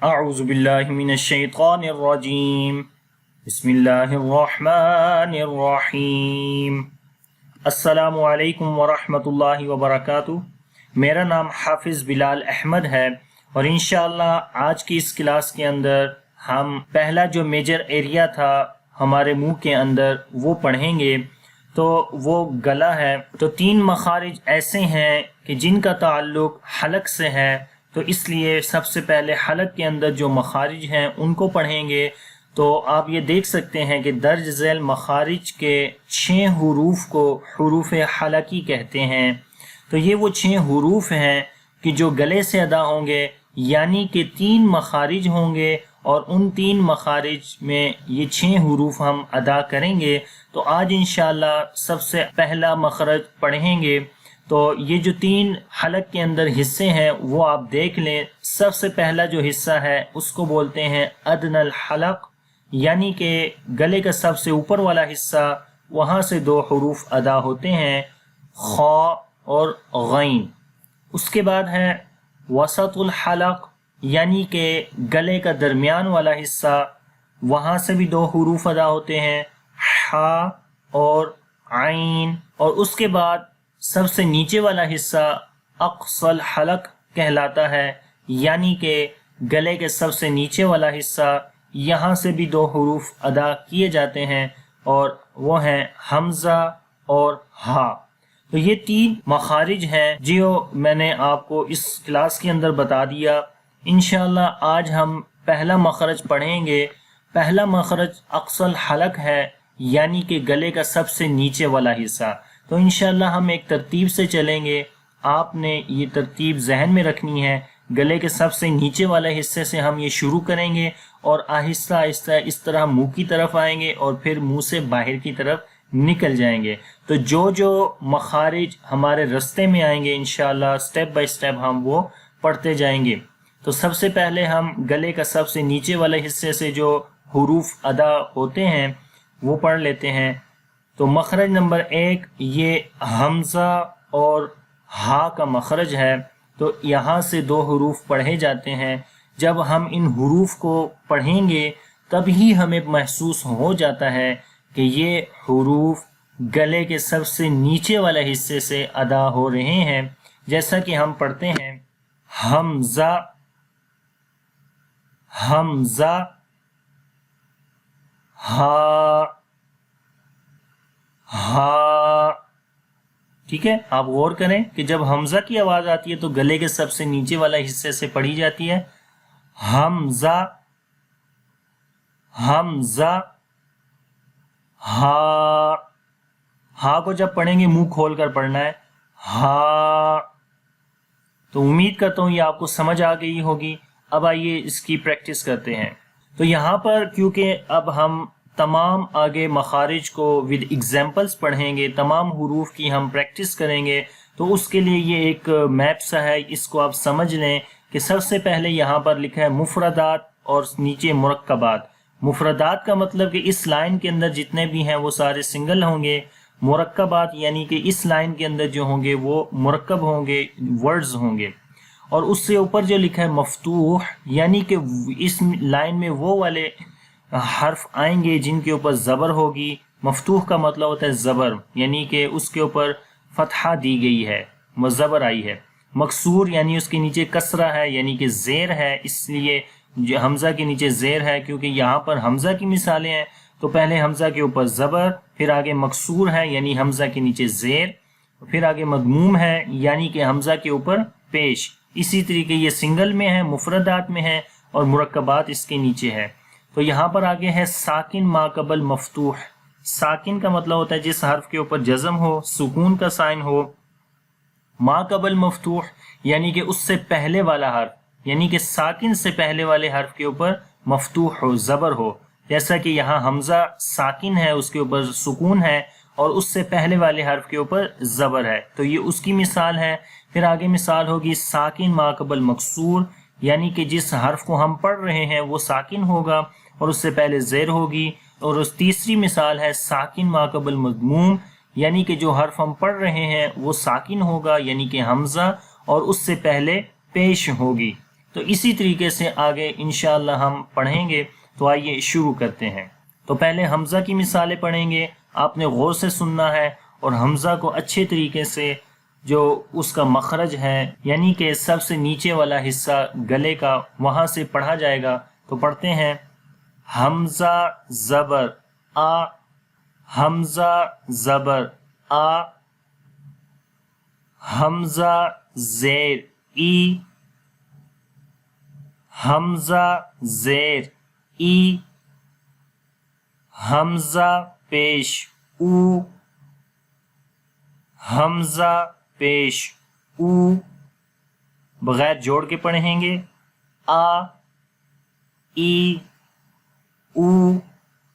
اعوذ باللہ من الشیطان الرجیم بسم اللہ الرحمن الرحیم۔ السلام علیکم ورحمۃ اللہ وبرکاتہ۔ میرا نام حافظ بلال احمد ہے اور انشاءاللہ آج کی اس کلاس کے اندر ہم پہلا جو میجر ایریا تھا ہمارے منہ کے اندر وہ پڑھیں گے، تو وہ گلا ہے۔ تو 3 مخارج ایسے ہیں کہ جن کا تعلق حلق سے ہے، تو اس لیے سب سے پہلے حلق کے اندر جو مخارج ہیں ان کو پڑھیں گے۔ تو آپ یہ دیکھ سکتے ہیں کہ درج ذیل مخارج کے 6 حروف کو حروف حلقی کہتے ہیں۔ تو یہ وہ 6 حروف ہیں کہ جو گلے سے ادا ہوں گے، یعنی کہ 3 مخارج ہوں گے اور ان 3 مخارج میں یہ 6 حروف ہم ادا کریں گے۔ تو آج انشاءاللہ سب سے پہلا مخرج پڑھیں گے۔ تو یہ جو 3 حلق کے اندر حصے ہیں وہ آپ دیکھ لیں۔ سب سے پہلا جو حصہ ہے اس کو بولتے ہیں ادنی الحلق، یعنی کہ گلے کا سب سے اوپر والا حصہ، وہاں سے 2 حروف ادا ہوتے ہیں، خا اور غین۔ اس کے بعد ہے وسط الحلق، یعنی کہ گلے کا درمیان والا حصہ، وہاں سے بھی 2 حروف ادا ہوتے ہیں، حا اور عین۔ اور اس کے بعد سب سے نیچے والا حصہ اقصی الحلق کہلاتا ہے، یعنی کہ گلے کے سب سے نیچے والا حصہ، یہاں سے بھی 2 حروف ادا کیے جاتے ہیں اور وہ ہیں حمزہ اور ہا۔ تو یہ 3 مخارج ہیں جو میں نے آپ کو اس کلاس کے اندر بتا دیا۔ انشاءاللہ آج ہم پہلا مخرج پڑھیں گے۔ پہلا مخرج اقصی الحلق ہے، یعنی کہ گلے کا سب سے نیچے والا حصہ۔ تو انشاءاللہ ہم ایک ترتیب سے چلیں گے، آپ نے یہ ترتیب ذہن میں رکھنی ہے۔ گلے کے سب سے نیچے والے حصے سے ہم یہ شروع کریں گے اور آہستہ آہستہ اس طرح منہ کی طرف آئیں گے اور پھر منہ سے باہر کی طرف نکل جائیں گے۔ تو جو مخارج ہمارے رستے میں آئیں گے انشاءاللہ سٹیپ بائی سٹیپ ہم وہ پڑھتے جائیں گے۔ تو سب سے پہلے ہم گلے کا سب سے نیچے والے حصے سے جو حروف ادا ہوتے ہیں وہ پڑھ لیتے ہیں۔ تو مخرج نمبر 1 یہ حمزہ اور ہا کا مخرج ہے۔ تو یہاں سے 2 حروف پڑھے جاتے ہیں۔ جب ہم ان حروف کو پڑھیں گے تبھی ہمیں محسوس ہو جاتا ہے کہ یہ حروف گلے کے سب سے نیچے والے حصے سے ادا ہو رہے ہیں۔ جیسا کہ ہم پڑھتے ہیں حمزہ، حمزہ، ہا، ہا۔ ٹھیک ہے، آپ غور کریں کہ جب حمزہ کی آواز آتی ہے تو گلے کے سب سے نیچے والا حصے سے پڑھی جاتی ہے حمزہ، حمزہ، ہا۔ ہا کو جب پڑھیں گے منہ کھول کر پڑھنا ہے، ہا۔ تو امید کرتا ہوں یہ آپ کو سمجھ آ گئی ہوگی۔ اب آئیے اس کی پریکٹس کرتے ہیں۔ تو یہاں پر کیونکہ اب ہم تمام آگے مخارج کو ود ایگزامپلس پڑھیں گے، تمام حروف کی ہم پریکٹس کریں گے، تو اس کے لیے یہ ایک میپ سا ہے، اس کو آپ سمجھ لیں کہ سب سے پہلے یہاں پر لکھا ہے مفردات اور نیچے مرکبات۔ مفردات کا مطلب کہ اس لائن کے اندر جتنے بھی ہیں وہ سارے سنگل ہوں گے۔ مرکبات یعنی کہ اس لائن کے اندر جو ہوں گے وہ مرکب ہوں گے، ورڈز ہوں گے۔ اور اس سے اوپر جو لکھا ہے مفتوح، یعنی کہ اس لائن میں وہ والے حرف آئیں گے جن کے اوپر زبر ہوگی۔ مفتوح کا مطلب ہوتا ہے زبر، یعنی کہ اس کے اوپر فتحہ دی گئی ہے، زبر آئی ہے۔ مکسور یعنی اس کے نیچے کسرہ ہے، یعنی کہ زیر ہے، اس لیے حمزہ کے نیچے زیر ہے کیونکہ یہاں پر حمزہ کی مثالیں ہیں۔ تو پہلے حمزہ کے اوپر زبر، پھر آگے مکسور ہے یعنی حمزہ کے نیچے زیر، پھر آگے مضموم ہے یعنی کہ حمزہ کے اوپر پیش۔ اسی طریقے یہ سنگل میں ہے، مفردات میں ہے، اور مرکبات اس کے نیچے ہے۔ تو یہاں پر آگے ہے ساکن ما قبل مفتوح۔ ساکن کا مطلب ہوتا ہے جس حرف کے اوپر جزم ہو، سکون کا سائن ہو۔ ما قبل مفتوح یعنی کہ اس سے پہلے والا حرف، یعنی کہ ساکن سے پہلے والے حرف کے اوپر مفتوح ہو، زبر ہو۔ جیسا کہ یہاں حمزہ ساکن ہے، اس کے اوپر سکون ہے، اور اس سے پہلے والے حرف کے اوپر زبر ہے، تو یہ اس کی مثال ہے۔ پھر آگے مثال ہوگی ساکن ما قبل مکسور، یعنی کہ جس حرف کو ہم پڑھ رہے ہیں وہ ساکن ہوگا اور اس سے پہلے زیر ہوگی۔ اور اس تیسری مثال ہے ساکن ما قبل مضموم، یعنی کہ جو حرف ہم پڑھ رہے ہیں وہ ساکن ہوگا، یعنی کہ حمزہ، اور اس سے پہلے پیش ہوگی۔ تو اسی طریقے سے آگے انشاءاللہ ہم پڑھیں گے. تو آئیے شروع کرتے ہیں. تو پہلے حمزہ کی مثالیں پڑھیں گے، آپ نے غور سے سننا ہے اور حمزہ کو اچھے طریقے سے جو اس کا مخرج ہے یعنی کہ سب سے نیچے والا حصہ گلے کا وہاں سے پڑھا جائے گا. تو پڑھتے ہیں حمزہ زبر آ، حمزہ زبر آ، حمزہ زیر ای، حمزہ زیر ای، حمزہ پیش او، حمزہ پیش او. بغیر جوڑ کے پڑھیں گے آ، ای، او.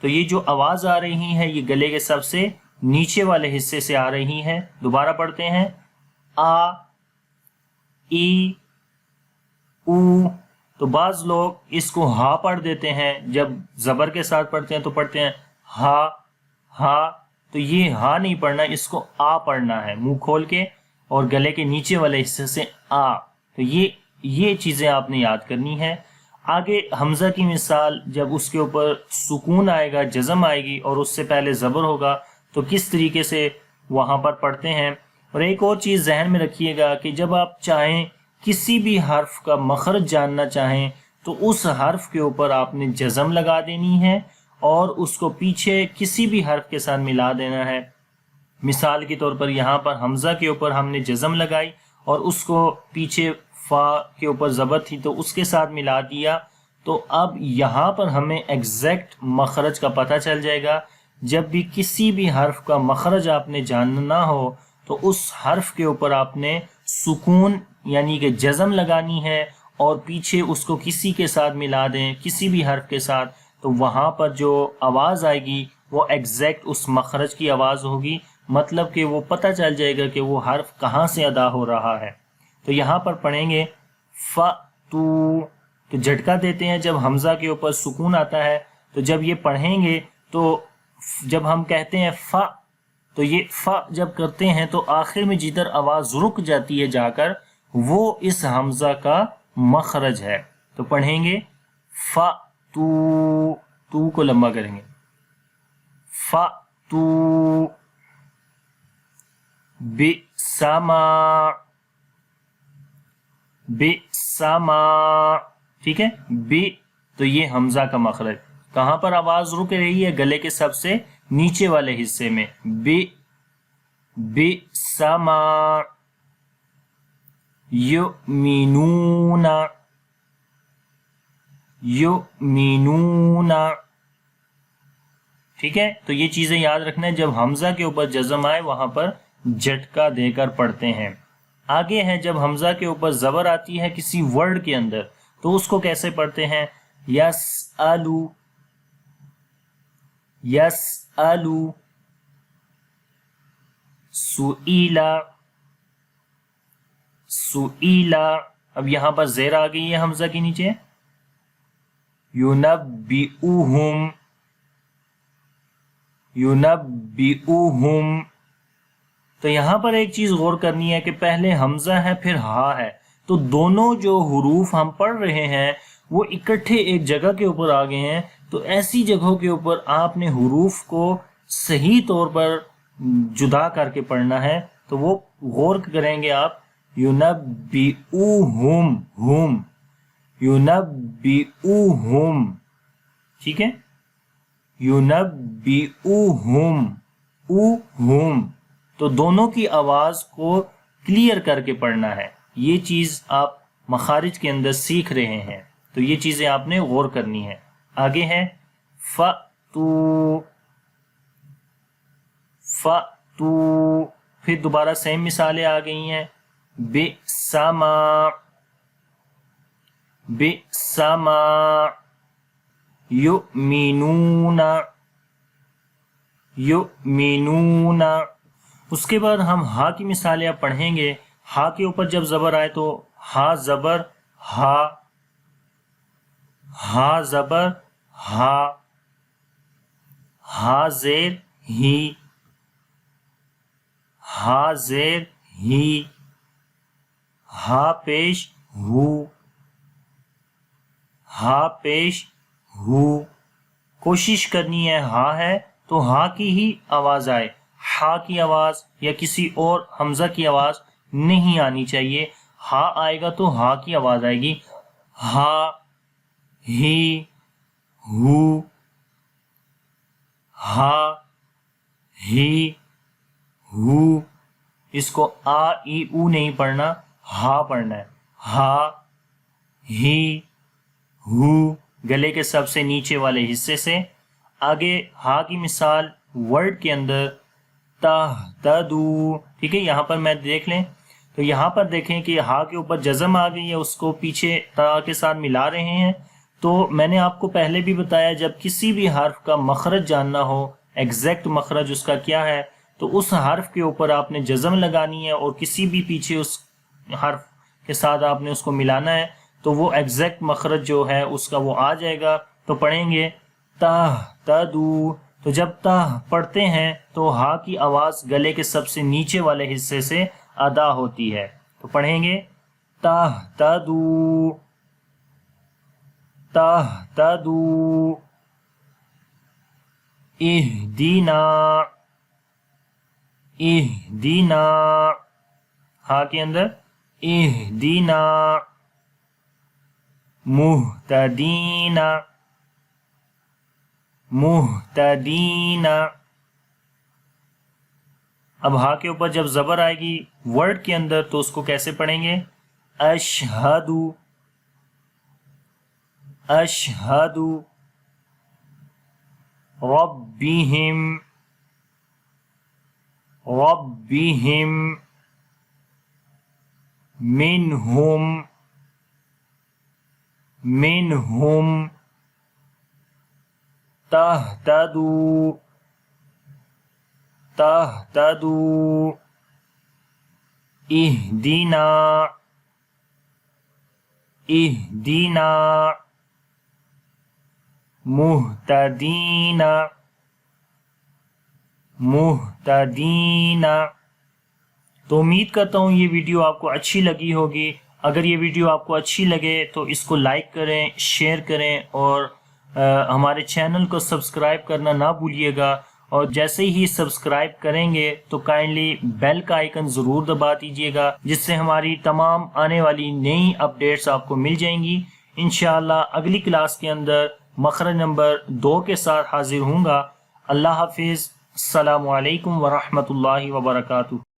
تو یہ جو آواز آ رہی ہے یہ گلے کے سب سے نیچے والے حصے سے آ رہی ہے. دوبارہ پڑھتے ہیں آ، ای، او. تو بعض لوگ اس کو ہا پڑھ دیتے ہیں، جب زبر کے ساتھ پڑھتے ہیں تو پڑھتے ہیں ہا ہا. تو یہ ہا نہیں پڑھنا، اس کو آ پڑھنا ہے منہ کھول کے اور گلے کے نیچے والے حصے سے آ. تو یہ چیزیں آپ نے یاد کرنی ہے. آگے حمزہ کی مثال، جب اس کے اوپر سکون آئے گا، جزم آئے گی اور اس سے پہلے زبر ہوگا تو کس طریقے سے وہاں پر پڑھتے ہیں. اور ایک اور چیز ذہن میں رکھیے گا کہ جب آپ چاہیں کسی بھی حرف کا مخرج جاننا چاہیں تو اس حرف کے اوپر آپ نے جزم لگا دینی ہے اور اس کو پیچھے کسی بھی حرف کے ساتھ ملا دینا ہے. مثال کے طور پر یہاں پر حمزہ کے اوپر ہم نے جزم لگائی اور اس کو پیچھے فا کے اوپر زبر تھی تو اس کے ساتھ ملا دیا. تو اب یہاں پر ہمیں ایگزیکٹ مخرج کا پتہ چل جائے گا. جب بھی کسی بھی حرف کا مخرج آپ نے جاننا ہو تو اس حرف کے اوپر آپ نے سکون یعنی کہ جزم لگانی ہے اور پیچھے اس کو کسی کے ساتھ ملا دیں، کسی بھی حرف کے ساتھ. تو وہاں پر جو آواز آئے گی وہ ایگزیکٹ اس مخرج کی آواز ہوگی، مطلب کہ وہ پتہ چل جائے گا کہ وہ حرف کہاں سے ادا ہو رہا ہے. تو یہاں پر پڑھیں گے ف تو جھٹکا دیتے ہیں جب حمزہ کے اوپر سکون آتا ہے. تو جب یہ پڑھیں گے تو جب ہم کہتے ہیں ف تو یہ ف جب کرتے ہیں تو آخر میں جدھر آواز رک جاتی ہے جا کر وہ اس حمزہ کا مخرج ہے. تو پڑھیں گے ف تو کو لمبا کریں گے ف تو بسما بسما. ٹھیک ہے، بی تو یہ حمزہ کا مخرج کہاں پر آواز رک رہی ہے؟ گلے کے سب سے نیچے والے حصے میں. بسما یؤمنون یؤمنون. ٹھیک ہے، تو یہ چیزیں یاد رکھنا ہے. جب حمزہ کے اوپر جزم آئے وہاں پر جھٹکا دے کر پڑھتے ہیں. آگے ہے جب حمزہ کے اوپر زبر آتی ہے کسی ورڈ کے اندر تو اس کو کیسے پڑھتے ہیں؟ یسألو یسألو، سئیلا سئیلا. اب یہاں پر زیر آ گئی ہے حمزہ کے نیچے. ینبئوہم ینبئوہم. تو یہاں پر ایک چیز غور کرنی ہے کہ پہلے حمزہ ہے پھر ہا ہے، تو دونوں جو حروف ہم پڑھ رہے ہیں وہ اکٹھے ایک جگہ کے اوپر آ گئے ہیں. تو ایسی جگہوں کے اوپر آپ نے حروف کو صحیح طور پر جدا کر کے پڑھنا ہے. تو وہ غور کریں گے آپ. ینبئوہم ہم ینبئوہم. ٹھیک ہے، ینبئوہم اوہم. تو دونوں کی آواز کو کلیئر کر کے پڑھنا ہے. یہ چیز آپ مخارج کے اندر سیکھ رہے ہیں تو یہ چیزیں آپ نے غور کرنی ہے. آگے ہے فَتُو فَتُو. پھر دوبارہ سیم مثالیں آ گئی ہیں. بِسَمَا بِسَمَا یؤمنون یؤمنون. اس کے بعد ہم ہا کی مثالیں اب پڑھیں گے. ہا کے اوپر جب زبر آئے تو ہا زبر ہا، ہا زبر ہا، ہا زیر ہی، ہا زیر ہی، ہا پیش ہو، ہا پیش ہو، کوشش کرنی ہے ہا ہے تو ہا کی ہی آواز آئے، ہا کی آواز یا کسی اور حمزہ کی آواز نہیں آنی چاہیے، ہا آئے گا تو ہا کی آواز آئے گی، ہا، ہی، ہو، ہا، ہی، ہو، اس کو آ ای او نہیں پڑھنا، ہا پڑھنا ہے، ہا، ہی، ہو، گلے کے سب سے نیچے والے حصے سے۔ آگے ہا کی مثال ورڈ کے اندر تہتدو، ٹھیک ہے، یہاں پر میں دیکھ لیں تو یہاں پر دیکھیں کہ ہا کے اوپر جزم آ گئی ہے، اس کو پیچھے تا کے ساتھ ملا رہے ہیں۔ تو میں نے آپ کو پہلے بھی بتایا جب کسی بھی حرف کا مخرج جاننا ہو، ایگزیکٹ مخرج اس کا کیا ہے، تو اس حرف کے اوپر آپ نے جزم لگانی ہے اور کسی بھی پیچھے اس حرف کے ساتھ آپ نے اس کو ملانا ہے تو وہ ایگزیکٹ مخرج جو ہے اس کا وہ آ جائے گا۔ تو پڑھیں گے تہتدو، تو جب تہ پڑھتے ہیں تو ہا کی آواز گلے کے سب سے نیچے والے حصے سے ادا ہوتی ہے۔ تو پڑھیں گے تہتدو، تہتدو، اہدینا، اہدینا، ہا کے اندر اہدینا، مہتدین، مہتدین۔ اب ہا کے اوپر جب زبر آئے گی ورڈ کے اندر تو اس کو کیسے پڑھیں گے؟ اشہدو، اشہدو، ربہم، ربہم، منہم، منہم، تہتدو، تہتدو، اہدینا، اہدینا، مہتدین، مہتدین۔ تو امید کرتا ہوں یہ ویڈیو آپ کو اچھی لگی ہوگی۔ اگر یہ ویڈیو آپ کو اچھی لگے تو اس کو لائک کریں، شیئر کریں اور ہمارے چینل کو سبسکرائب کرنا نہ بھولیے گا، اور جیسے ہی سبسکرائب کریں گے تو کائنڈلی بیل کا آئیکن ضرور دبا دیجیے گا، جس سے ہماری تمام آنے والی نئی اپڈیٹس آپ کو مل جائیں گی۔ انشاءاللہ اگلی کلاس کے اندر مخرج نمبر 2 کے ساتھ حاضر ہوں گا۔ اللہ حافظ، السلام علیکم ورحمۃ اللہ وبرکاتہ۔